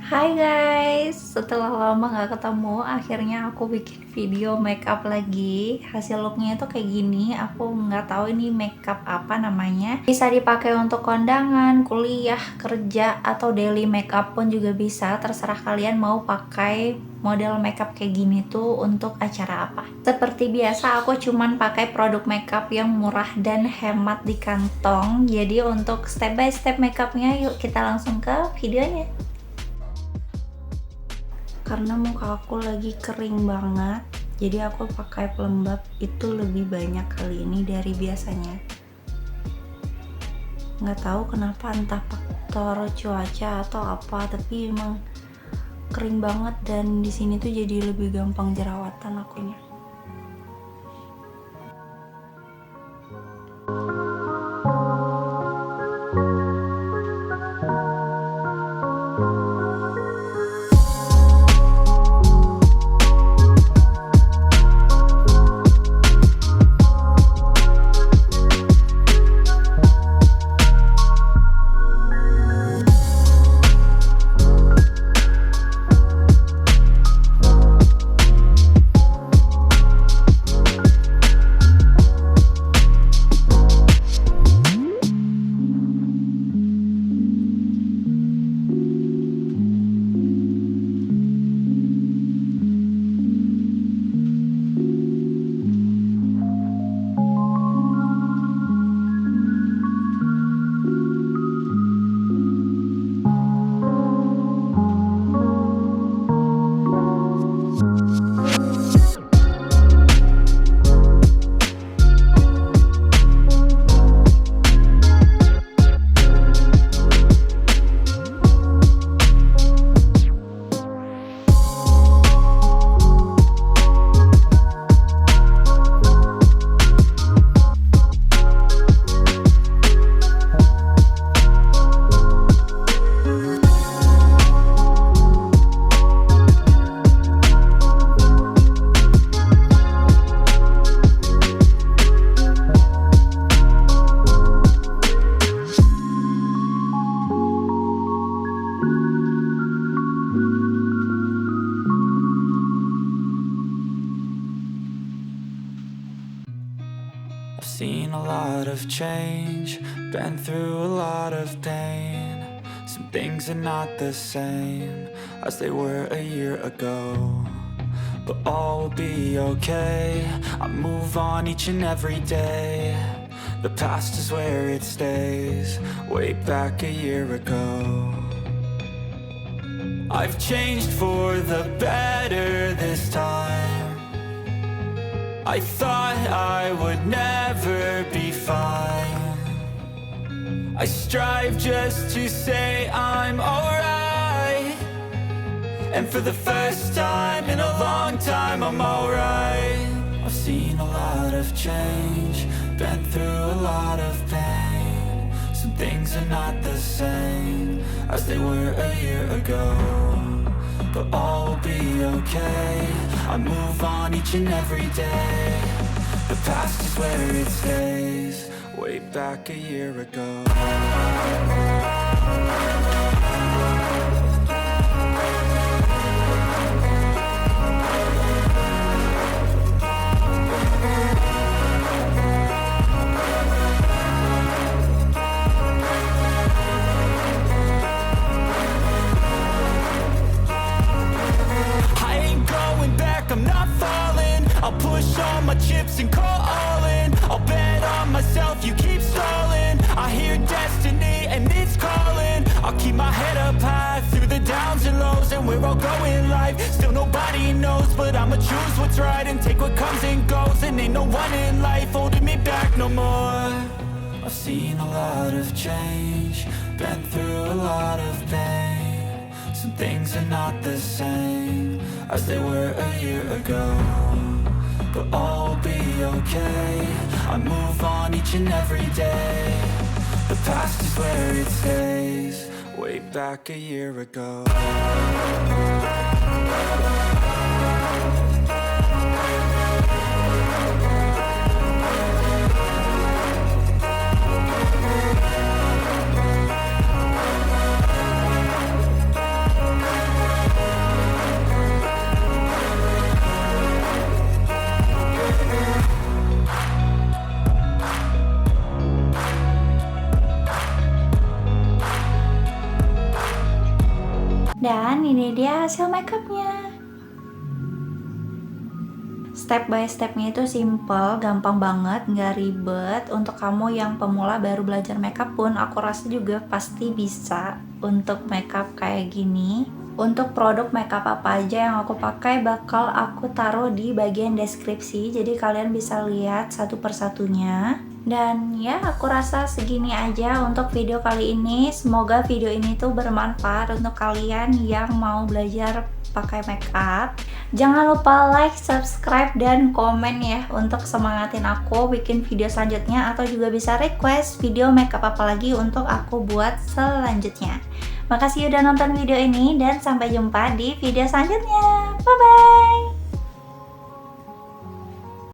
Hai guys, setelah lama gak ketemu, akhirnya aku bikin video makeup lagi. Hasil looknya itu kayak gini. Aku nggak tahu ini makeup apa namanya. Bisa dipakai untuk kondangan, kuliah, kerja, atau daily makeup pun juga bisa. Terserah kalian mau pakai model makeup kayak gini tuh untuk acara apa. Seperti biasa, aku cuman pakai produk makeup yang murah dan hemat di kantong. Jadi untuk step by step makeupnya, yuk kita langsung ke videonya. Karena muka aku lagi kering banget, jadi aku pakai pelembab itu lebih banyak kali ini dari biasanya. Nggak tahu kenapa, entah faktor cuaca atau apa, tapi emang kering banget dan di sini tuh jadi lebih gampang jerawatan akunya. I've seen a lot of change, been through a lot of pain. Some things are not the same as they were a year ago, but all will be okay. I move on each and every day. The past is where it stays, way back a year ago. I've changed for the better this time. I thought I would never be fine. I strive just to say I'm alright, and for the first time in a long time I'm alright. I've seen a lot of change, been through a lot of pain. Some things are not the same as they were a year ago, but all will be okay. I move on each and every day. The past is where it stays, way back a year ago. I'm not falling, I'll push all my chips and call all in. I'll bet on myself, you keep stalling. I hear destiny and it's calling. I'll keep my head up high through the downs and lows, and we're all going life. Still nobody knows, but I'ma choose what's right and take what comes and goes. And ain't no one in life holding me back no more. I've seen a lot of change, been through a lot of pain. Some things are not the same as they were a year ago, but all will be okay. I move on each and every day. The past is where it stays, way back a year ago. Dan ini dia hasil makeupnya. Step by stepnya itu simple, gampang banget, nggak ribet. Untuk kamu yang pemula baru belajar makeup pun, aku rasa juga pasti bisa untuk makeup kayak gini. Untuk produk makeup apa aja yang aku pakai bakal aku taruh di bagian deskripsi, jadi kalian bisa lihat satu persatunya. Dan ya, aku rasa segini aja untuk video kali ini. Semoga video ini tuh bermanfaat untuk kalian yang mau belajar pakai makeup. Jangan lupa like, subscribe, dan komen ya untuk semangatin aku bikin video selanjutnya, atau juga bisa request video makeup apa lagi untuk aku buat selanjutnya. Makasih udah nonton video ini dan sampai jumpa di video selanjutnya. Bye bye.